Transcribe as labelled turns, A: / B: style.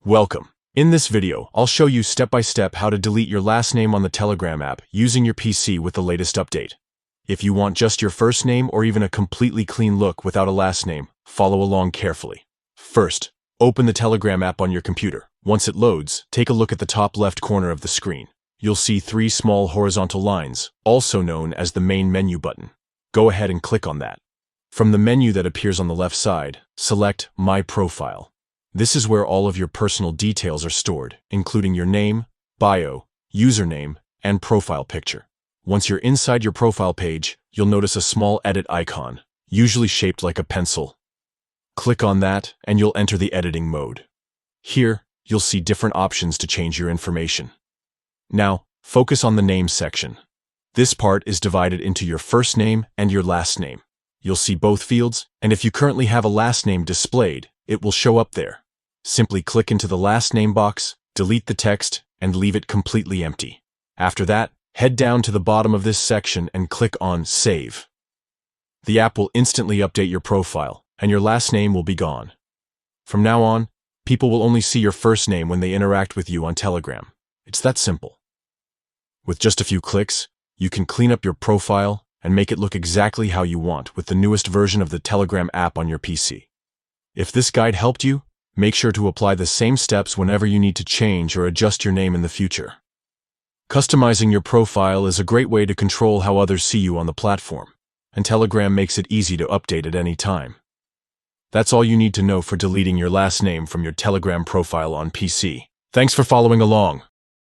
A: Welcome. In this video, I'll show you step-by-step how to delete your last name on the Telegram app using your PC with the latest update. If you want just your first name or even a completely clean look without a last name, follow along carefully. First, open the Telegram app on your computer. Once it loads, take a look at the top left corner of the screen. You'll see three small horizontal lines, also known as the main menu button. Go ahead and click on that. From the menu that appears on the left side, select My Profile. This is where all of your personal details are stored, including your name, bio, username, and profile picture. Once you're inside your profile page, you'll notice a small edit icon, usually shaped like a pencil. Click on that, and you'll enter the editing mode. Here, you'll see different options to change your information. Now, focus on the name section. This part is divided into your first name and your last name. You'll see both fields, and if you currently have a last name displayed, it will show up there. Simply click into the last name box, delete the text, and leave it completely empty. After that, head down to the bottom of this section and click on Save. The app will instantly update your profile, and your last name will be gone. From now on, people will only see your first name when they interact with you on Telegram. It's that simple. With just a few clicks, you can clean up your profile and make it look exactly how you want with the newest version of the Telegram app on your PC. If this guide helped you, make sure to apply the same steps whenever you need to change or adjust your name in the future. Customizing your profile is a great way to control how others see you on the platform, and Telegram makes it easy to update at any time. That's all you need to know for deleting your last name from your Telegram profile on PC. Thanks for following along.